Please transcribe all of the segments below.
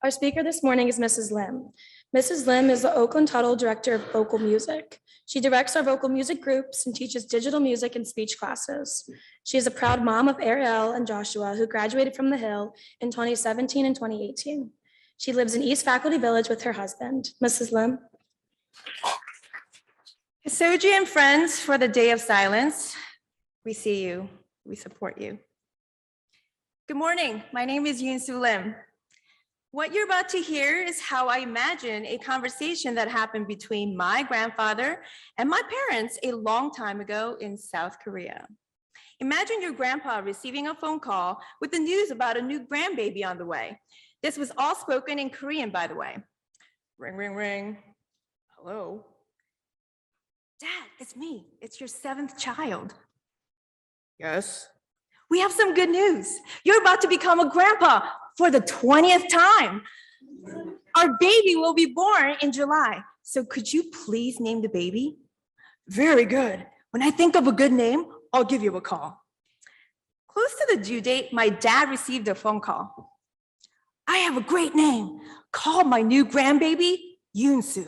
Our speaker this morning is Mrs. Lim. Mrs. Lim is the Oakland Tuttle Director of Vocal Music. She directs our vocal music groups and teaches digital music and speech classes. She is a proud mom of Ariel and Joshua, who graduated from the Hill in 2017 and 2018. She lives in East Faculty Village with her husband. Mrs. Lim. Hisoji and friends, for the Day of Silence, we see you, we support you. Good morning, my name is Yoon Lim. What you're about to hear is how I imagine a conversation that happened between my grandfather and my parents a long time ago in South Korea. Imagine your grandpa receiving a phone call with the news about a new grandbaby on the way. This was all spoken in Korean, by the way. Ring, ring, ring. Hello. Dad, it's me. It's your 7th child. Yes. We have some good news. You're about to become a grandpa for the 20th time. Our baby will be born in July. So could you please name the baby? Very good. When I think of a good name, I'll give you a call. Close to the due date, my dad received a phone call. I have a great name. Call my new grandbaby Yoon.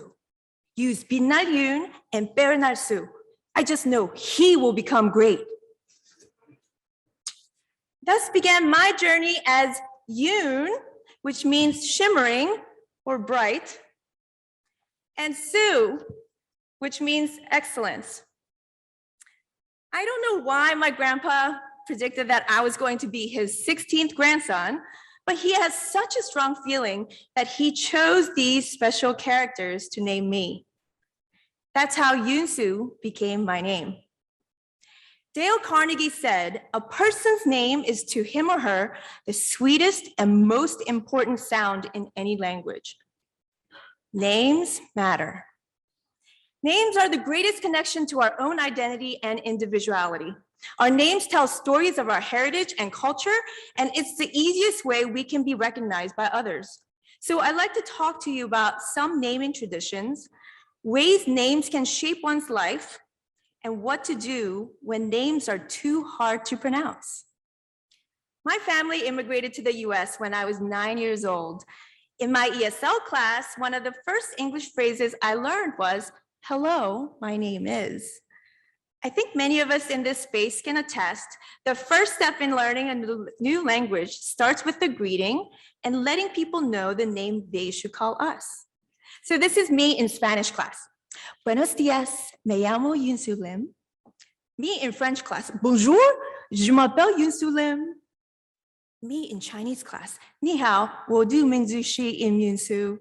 Use Binal Yoon and Bernal Su. I just know he will become great. Thus began my journey as Yoon, which means shimmering or bright, and Su, which means excellence. I don't know why my grandpa predicted that I was going to be his 16th grandson, but he has such a strong feeling that he chose these special characters to name me. That's how Yoon became my name. Dale Carnegie said, a person's name is to him or her the sweetest and most important sound in any language. Names matter. Names are the greatest connection to our own identity and individuality. Our names tell stories of our heritage and culture, and it's the easiest way we can be recognized by others. So I'd like to talk to you about some naming traditions, ways names can shape one's life, and what to do when names are too hard to pronounce. My family immigrated to the US when I was 9 years old. In my ESL class, one of the first English phrases I learned was, hello, my name is. I think many of us in this space can attest, the first step in learning a new language starts with the greeting and letting people know the name they should call us. So this is me in Spanish class. Buenos días, me llamo Yoon Lim. Me in French class, bonjour, je m'appelle Yoon Lim. Me in Chinese class, ni hao, wo du mingzu shi im Yoon.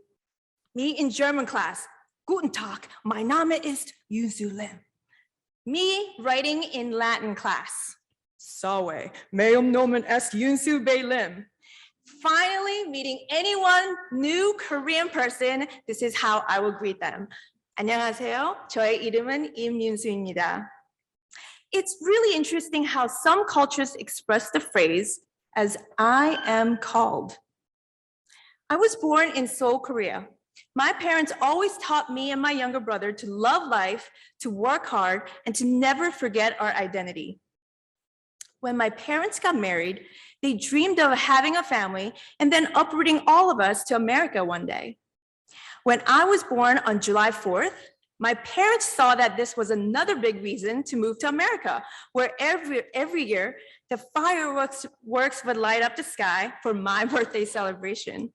Me in German class, guten Tag, mein Name ist Yoon Lim. Me writing in Latin class, Sawe, meum nomen est Yoon Bei Lim. Finally, meeting anyone new Korean person, this is how I will greet them. 안녕하세요. 저의 이름은 임윤수입니다. It's really interesting how some cultures express the phrase as I am called. I was born in Seoul, Korea. My parents always taught me and my younger brother to love life, to work hard, and to never forget our identity. When my parents got married, they dreamed of having a family and then uprooting all of us to America one day. When I was born on July 4th, my parents saw that this was another big reason to move to America, where every year the fireworks would light up the sky for my birthday celebration.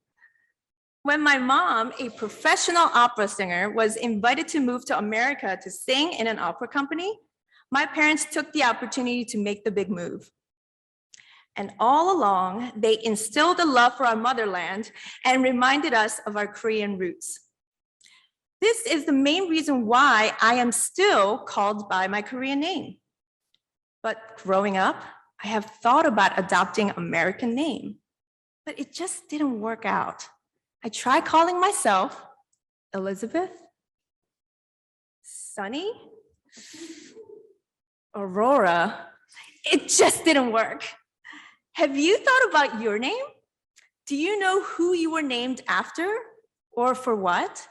When my mom, a professional opera singer, was invited to move to America to sing in an opera company, my parents took the opportunity to make the big move. And all along, they instilled a love for our motherland and reminded us of our Korean roots. This is the main reason why I am still called by my Korean name. But growing up, I have thought about adopting an American name, but it just didn't work out. I tried calling myself Elizabeth, Sunny, Aurora. It just didn't work. Have you thought about your name? Do you know who you were named after or for what?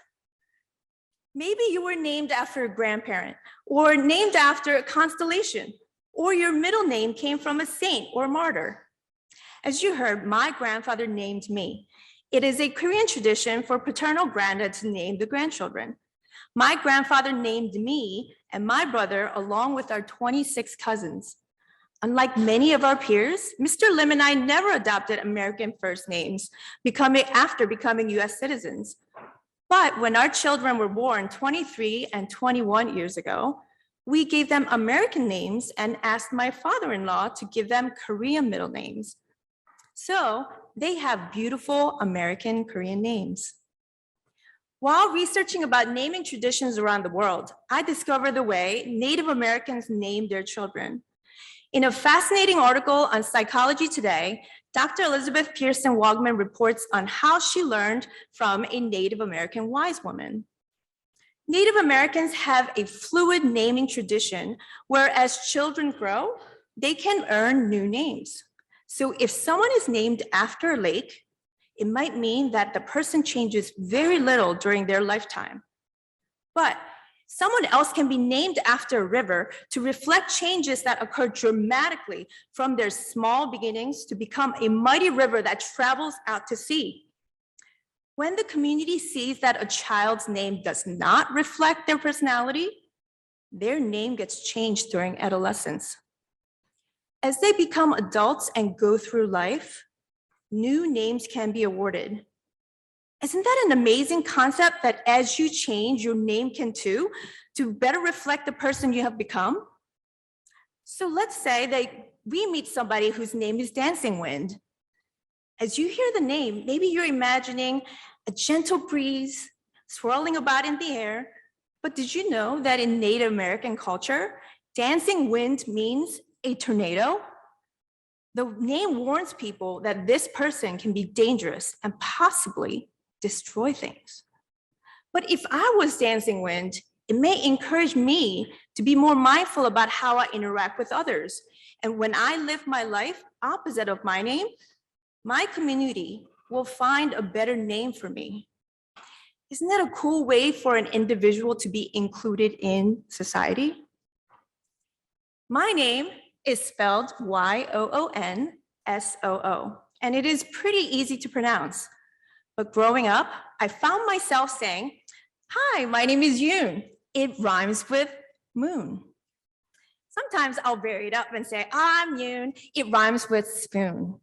Maybe you were named after a grandparent or named after a constellation, or your middle name came from a saint or martyr. As you heard, my grandfather named me. It is a Korean tradition for paternal grandad to name the grandchildren. My grandfather named me and my brother along with our 26 cousins. Unlike many of our peers, Mr. Lim and I never adopted American first names after becoming US citizens. But when our children were born 23 and 21 years ago, we gave them American names and asked my father-in-law to give them Korean middle names. So they have beautiful American Korean names. While researching about naming traditions around the world, I discovered the way Native Americans named their children. In a fascinating article on Psychology Today, Dr. Elizabeth Pearson Wogman reports on how she learned from a Native American wise woman. Native Americans have a fluid naming tradition where as children grow, they can earn new names. So if someone is named after a lake, it might mean that the person changes very little during their lifetime. But someone else can be named after a river to reflect changes that occur dramatically from their small beginnings to become a mighty river that travels out to sea. When the community sees that a child's name does not reflect their personality, their name gets changed during adolescence. As they become adults and go through life, new names can be awarded. Isn't that an amazing concept that as you change, your name can too, to better reflect the person you have become? So let's say that we meet somebody whose name is Dancing Wind. As you hear the name, maybe you're imagining a gentle breeze swirling about in the air. But did you know that in Native American culture, dancing wind means a tornado? The name warns people that this person can be dangerous and possibly destroy things. But if I was dancing wind, it may encourage me to be more mindful about how I interact with others. And when I live my life opposite of my name, my community will find a better name for me. Isn't that a cool way for an individual to be included in society? My name is spelled Yoonsoo, and it is pretty easy to pronounce. But growing up, I found myself saying, "Hi, my name is Yoon. It rhymes with moon." Sometimes I'll vary it up and say, "I'm Yoon. It rhymes with spoon."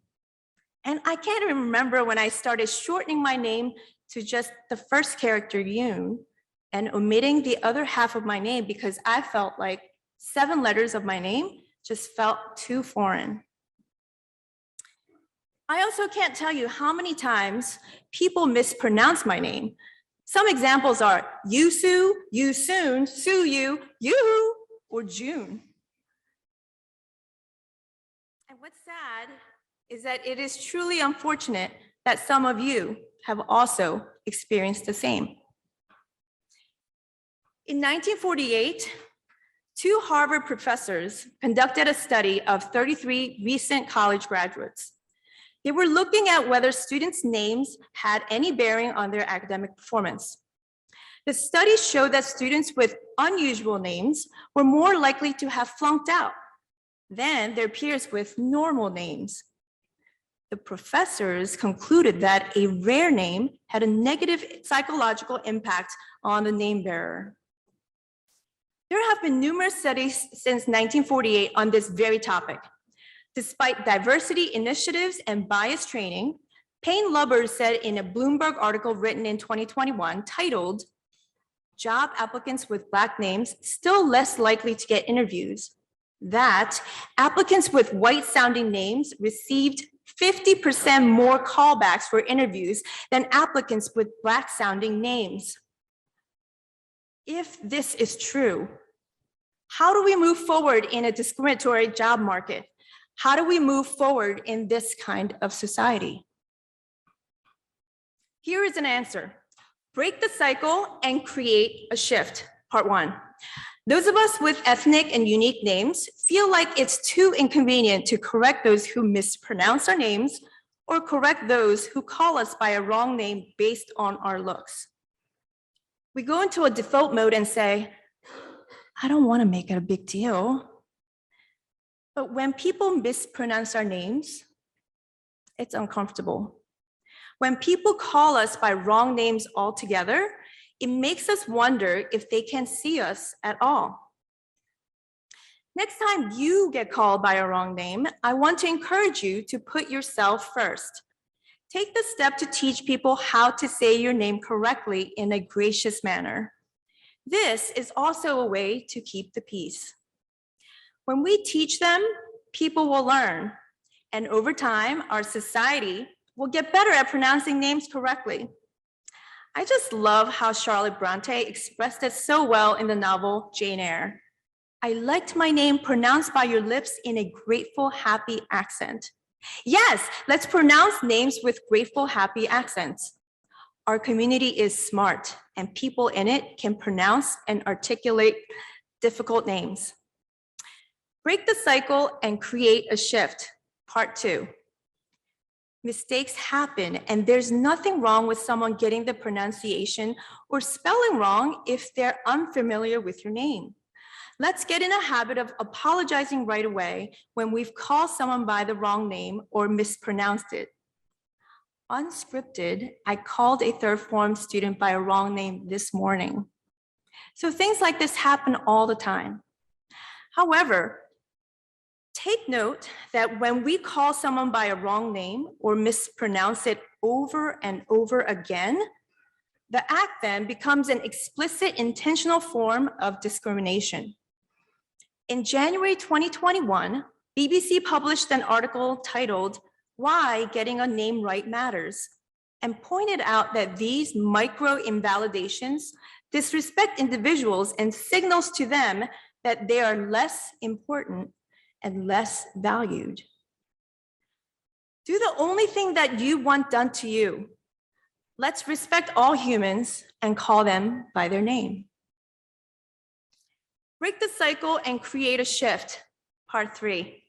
And I can't even remember when I started shortening my name to just the first character, Yoon, and omitting the other half of my name because I felt like 7 letters of my name just felt too foreign. I also can't tell you how many times people mispronounce my name. Some examples are Yusu, Yusoon, Suyu, Yoo, or June. And what's sad is that it is truly unfortunate that some of you have also experienced the same. In 1948, 2 Harvard professors conducted a study of 33 recent college graduates. They were looking at whether students' names had any bearing on their academic performance. The study showed that students with unusual names were more likely to have flunked out than their peers with normal names. The professors concluded that a rare name had a negative psychological impact on the name bearer. There have been numerous studies since 1948 on this very topic. Despite diversity initiatives and bias training, Payne Lubbers said in a Bloomberg article written in 2021 titled, "Job applicants with Black names still less likely to get interviews," that applicants with white-sounding names received 50% more callbacks for interviews than applicants with Black-sounding names. If this is true, how do we move forward in a discriminatory job market? How do we move forward in this kind of society? Here is an answer. Break the cycle and create a shift. Part 1. Those of us with ethnic and unique names feel like it's too inconvenient to correct those who mispronounce our names or correct those who call us by a wrong name based on our looks. We go into a default mode and say, "I don't want to make it a big deal." But when people mispronounce our names, it's uncomfortable. When people call us by wrong names altogether, it makes us wonder if they can see us at all. Next time you get called by a wrong name, I want to encourage you to put yourself first. Take the step to teach people how to say your name correctly in a gracious manner. This is also a way to keep the peace. When we teach them, people will learn. And over time, our society will get better at pronouncing names correctly. I just love how Charlotte Bronte expressed it so well in the novel Jane Eyre. I liked my name pronounced by your lips in a grateful, happy accent. Yes, let's pronounce names with grateful, happy accents. Our community is smart, and people in it can pronounce and articulate difficult names. Break the cycle and create a shift. Part 2. Mistakes happen, and there's nothing wrong with someone getting the pronunciation or spelling wrong if they're unfamiliar with your name. Let's get in a habit of apologizing right away when we've called someone by the wrong name or mispronounced it. Unscripted, I called a third form student by a wrong name this morning. So things like this happen all the time. However, take note that when we call someone by a wrong name or mispronounce it over and over again, the act then becomes an explicit, intentional form of discrimination. In January 2021, BBC published an article titled, "Why Getting a Name Right Matters," and pointed out that these micro-invalidations disrespect individuals and signals to them that they are less important and less valued. Do the only thing that you want done to you. Let's respect all humans and call them by their name. Break the cycle and create a shift. Part 3.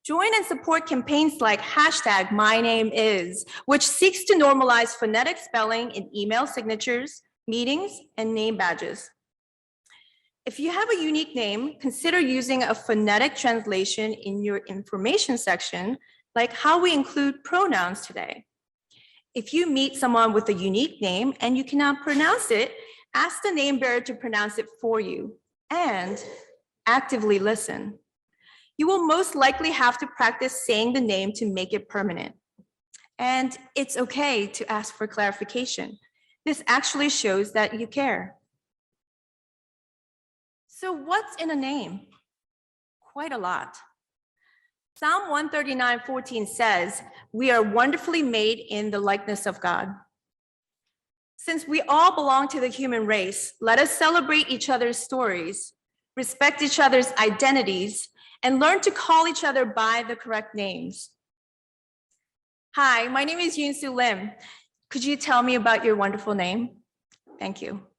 Join and support campaigns like #MyNameIs, which seeks to normalize phonetic spelling in email signatures, meetings, and name badges. If you have a unique name, consider using a phonetic translation in your information section, like how we include pronouns today. If you meet someone with a unique name and you cannot pronounce it, ask the name bearer to pronounce it for you and actively listen. You will most likely have to practice saying the name to make it permanent. And it's okay to ask for clarification. This actually shows that you care. So what's in a name? Quite a lot. Psalm 139:14 says, "We are wonderfully made in the likeness of God." Since we all belong to the human race, let us celebrate each other's stories, respect each other's identities, and learn to call each other by the correct names. Hi, my name is Yoon Lim. Could you tell me about your wonderful name? Thank you.